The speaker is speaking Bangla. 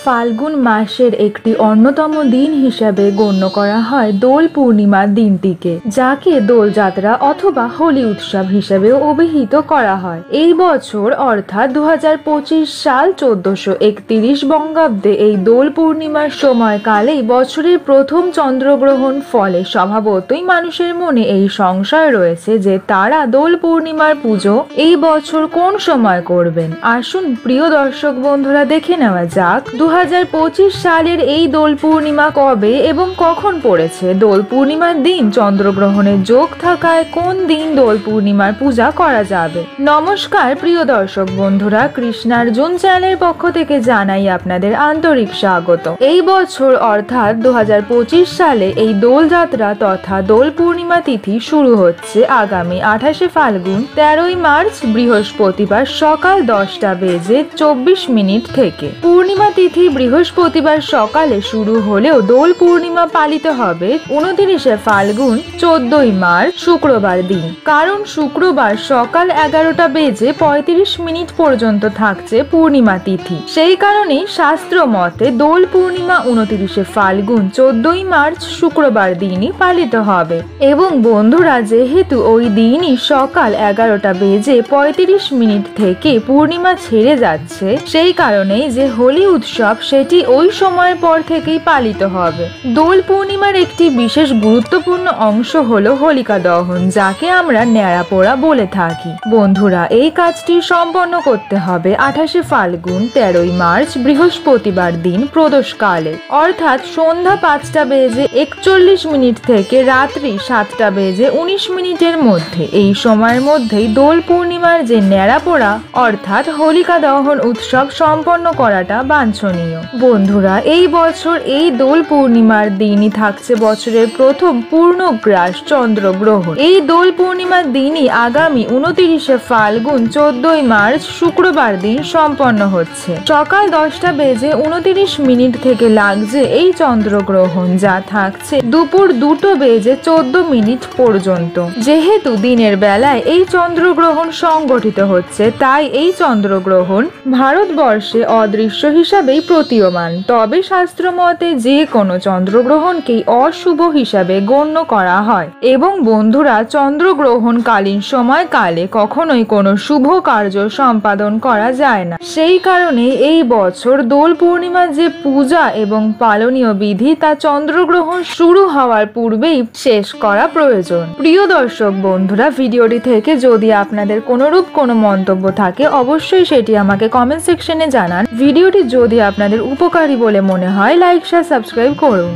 ফাল্গুন মাসের একটি অন্যতম দিন হিসেবে গণ্য করা হয় দোল পূর্ণিমার দিনটিকে, যাকে দোলযাত্রা অথবা হোলি উৎসব হিসেবেও অভিহিত করা হয়। এই বছর অর্থাৎ 2025 সাল 1431 বঙ্গাব্দে এই দোল পূর্ণিমার সময়কালেই বছরের প্রথম চন্দ্রগ্রহণ, ফলে স্বভাবতই মানুষের মনে এই সংশয় রয়েছে যে তারা দোল পূর্ণিমার পুজো এই বছর কোন সময় করবেন। আসুন প্রিয় দর্শক বন্ধুরা, দেখে নেওয়া যাক 2025 সালের এই দোল পূর্ণিমা কবে এবং কখন পড়েছে। দোল পূর্ণিমার দিন চন্দ্রগ্রহণের যোগ থাকায় কোন দিন দোল পূর্ণিমার পূজা করা যাবে। নমস্কার প্রিয় দর্শক বন্ধুরা, কৃষ্ণার্জুন চ্যানেলের পক্ষ থেকে জানাই আপনাদের আন্তরিক স্বাগত। এই বছর অর্থাৎ 2025 সালে এই দোল যাত্রা তথা দোল পূর্ণিমা তিথি শুরু হচ্ছে আগামী 28শে ফাল্গুন 13ই মার্চ বৃহস্পতিবার সকাল 10:24 থেকে। পূর্ণিমা তিথি বৃহস্পতিবার সকালে শুরু হলেও দোল পূর্ণিমা পালিত হবে 29শে ফাল্গুন 14ই মার্চ শুক্রবার দিন। কারণ শুক্রবার সকাল 11:35 পর্যন্ত থাকছে পূর্ণিমা তিথি। সেই কারণেই শাস্ত্র মতে দোল পূর্ণিমা 29শে ফাল্গুন 14ই মার্চ শুক্রবার দিনই পালিত হবে। এবং বন্ধুরা, যেহেতু ওই দিনই সকাল 11:35 থেকে পূর্ণিমা ছেড়ে যাচ্ছে, সেই কারণেই যে হোলি উৎসব সেটি ওই সময়ের পর থেকেই পালিত হবে। দোল পূর্ণিমার একটি বিশেষ গুরুত্বপূর্ণ অংশ হলো হোলিকা দহন, যাকে আমরা ন্যাড়া পোড়া বলে থাকি। বন্ধুরা, এই কাজটি সম্পন্ন করতে হবে 28শে ফাল্গুন 13ই মার্চ বৃহস্পতিবার দিন প্রদোষকালে, অর্থাৎ সন্ধ্যা 5:41 থেকে রাত্রি 7:19 মধ্যে। এই সময়ের মধ্যেই দোল পূর্ণিমার যে ন্যাড়া পোড়া অর্থাৎ হোলিকা দহন উৎসব সম্পন্ন করাটা বাঞ্ছনীয়। বন্ধুরা, এই বছর এই দোল পূর্ণিমার দিনই থাকছে বছরের প্রথম পূর্ণগ্রাস চন্দ্রগ্রহণ। এই দোল পূর্ণিমার দিনই আগামী 29শে ফাল্গুন 14ই মার্চ শুক্রবার দিন সম্পন্ন হচ্ছে। সকাল 10:29 থেকে লাগছে এই চন্দ্রগ্রহণ, যা থাকছে দুপুর 2:14 পর্যন্ত। যেহেতু দিনের বেলায় এই চন্দ্রগ্রহণ সংগঠিত হচ্ছে, তাই এই চন্দ্রগ্রহণ ভারতবর্ষে অদৃশ্য হিসাবেই প্রতীয়মান। তবে শাস্ত্র মতে যে কোনো চন্দ্রগ্রহণকেই অশুভ হিসাবে গণ্য করা হয়। এবং বন্ধুরা, চন্দ্রগ্রহণকালীন সময়কালে কখনোই কোনো শুভ কার্য সম্পাদন করা যায় না। সেই কারণে এই বছর দোল পূর্ণিমার যে পূজা এবং পালনীয় বিধি তা চন্দ্রগ্রহণ শুরু হওয়ার পূর্বেই শেষ করা প্রয়োজন। প্রিয় দর্শক বন্ধুরা, ভিডিওটি থেকে যদি আপনাদের কোনোরূপ কোনো মন্তব্য থাকে অবশ্যই সেটি আমাকে কমেন্ট সেকশনে জানান। ভিডিওটি যদি আপনাদের উপকারী বলে মনে হয় লাইক, শেয়ার, সাবস্ক্রাইব করুন।